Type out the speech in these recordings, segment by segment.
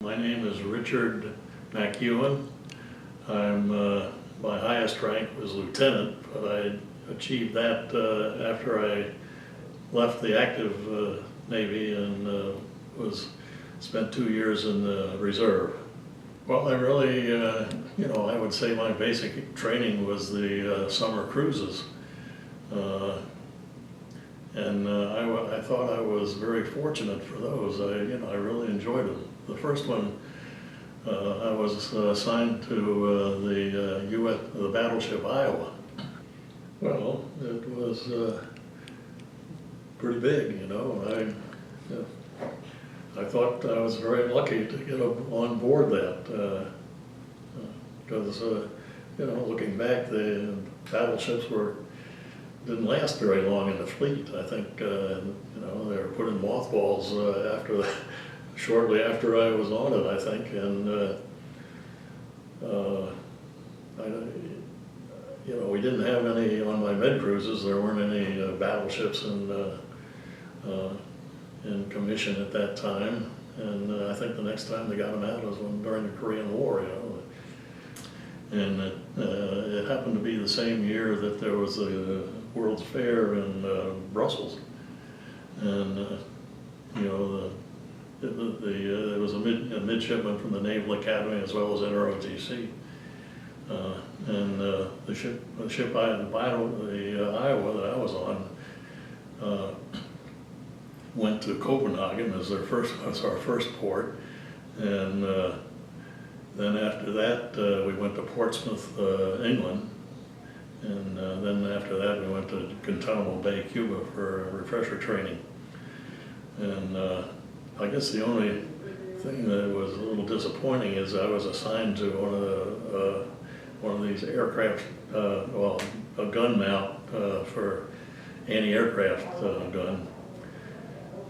My name is Richard MacEwen. My highest rank was lieutenant, but I achieved that after I left the active Navy and spent 2 years in the reserve. Well, I really, I would say my basic training was the summer cruises. I thought I was very fortunate for those. I really enjoyed them. The first one, I was assigned to the battleship Iowa. Well, it was pretty big, I thought I was very lucky to get on board that because, looking back, the battleships didn't last very long in the fleet. I think, they were put in mothballs shortly after I was on it, I think, and we didn't have any on my med cruises. There weren't any battleships in commission at that time, and I think the next time they got them out was during the Korean War, And it happened to be the same year that there was a World's Fair in Brussels, and there was a midshipman from the Naval Academy as well as NROTC, and the ship the Iowa that I was on went to Copenhagen as our first port, and then after that we went to Portsmouth, England, and then after that we went to Guantanamo Bay, Cuba for refresher training. And I guess the only thing that was a little disappointing is I was assigned to one of these aircraft, a gun mount for anti-aircraft gun.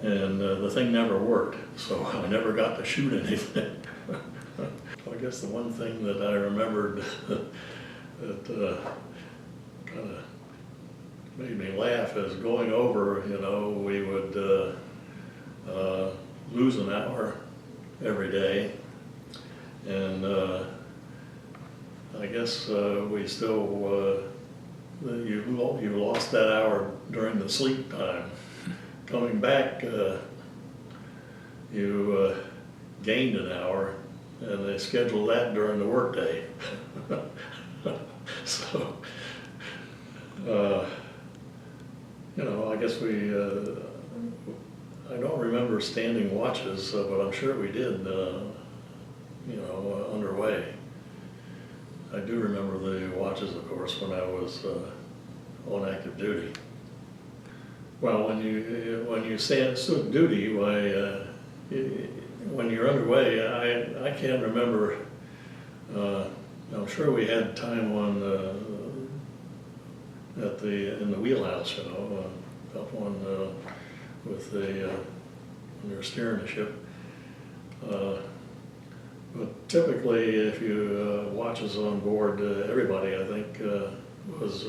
And the thing never worked, so I never got to shoot anything. I guess the one thing that I remembered that kind of made me laugh is going over, we would lose an hour every day, and I guess we still, you lost that hour during the sleep time. Coming back, you gained an hour, and they scheduled that during the workday. So, I guess I don't remember standing watches, but I'm sure we did, underway. I do remember the watches, of course, when I was on active duty. Well, when you stood duty, when you're underway, I can't remember. I'm sure we had time in the wheelhouse, up on with when you're steering the ship. But typically, if you watches on board, everybody I think was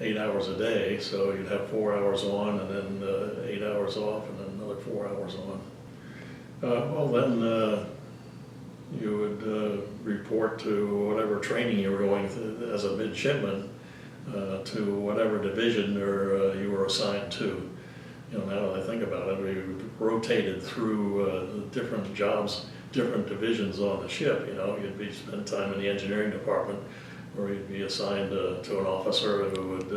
8 hours a day, so you'd have 4 hours on and then 8 hours off and then another 4 hours on. Then you would report to whatever training you were going through as a midshipman to whatever division you were assigned to. Now that I think about it, we rotated through different jobs, different divisions on the ship. You'd spend time in the engineering department, or you'd be assigned to an officer who would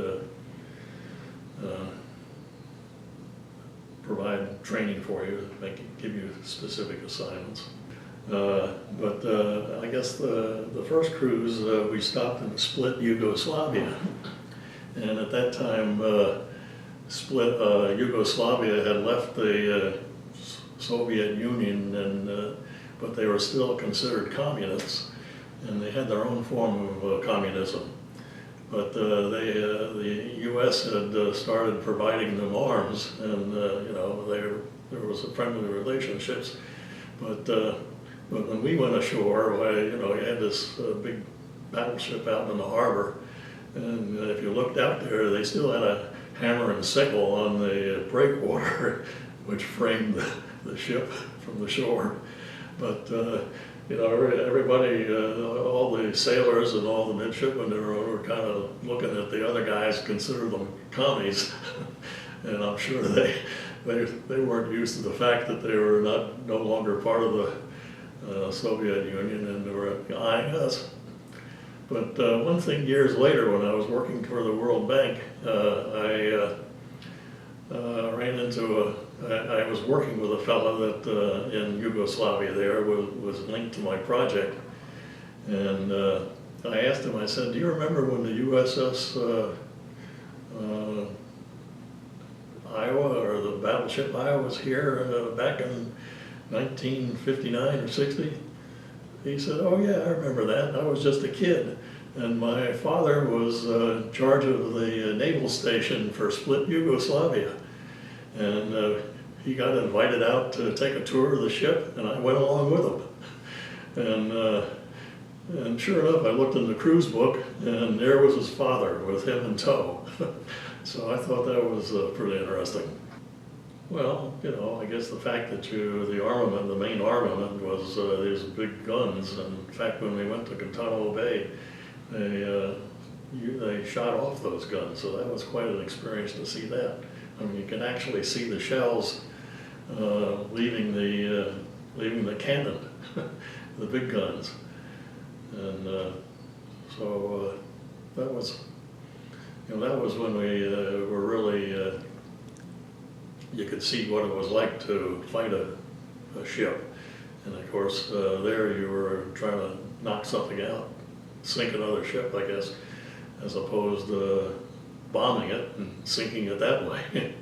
provide training for you, give you specific assignments. But I guess the first cruise we stopped in Split, Yugoslavia, and at that time Split Yugoslavia had left the Soviet Union, but they were still considered communists, and they had their own form of communism. But the U.S. had started providing them arms, and there was a friendly relationships. But when we went ashore, you had this big battleship out in the harbor, and if you looked out there, they still had a hammer and sickle on the breakwater, which framed the ship from the shore. But, you know, everybody, all the sailors and all the midshipmen were kind of looking at the other guys, consider them commies. And I'm sure they weren't used to the fact that they were no longer part of the Soviet Union, and they were eyeing us. But one thing years later, when I was working for the World Bank, I ran into I was working with a fellow that in Yugoslavia there was linked to my project. And I asked him, I said, do you remember when the USS Iowa, or the battleship Iowa, was here back in 1959 or 60? He said, oh yeah, I remember that. I was just a kid. And my father was in charge of the naval station for split Yugoslavia. And he got invited out to take a tour of the ship, and I went along with him. And sure enough, I looked in the cruise book, and there was his father with him in tow. So I thought that was pretty interesting. Well, you know, I guess the fact that the armament, the main armament, was these big guns. And in fact, when we went to Guantanamo Bay, they shot off those guns, so that was quite an experience to see that. I mean, you can actually see the shells leaving the cannon, the big guns. And so that was, you know, that was when we were really, you could see what it was like to fight a ship. And of course, there you were trying to knock something out, sink another ship, I guess, as opposed to bombing it and sinking it that way.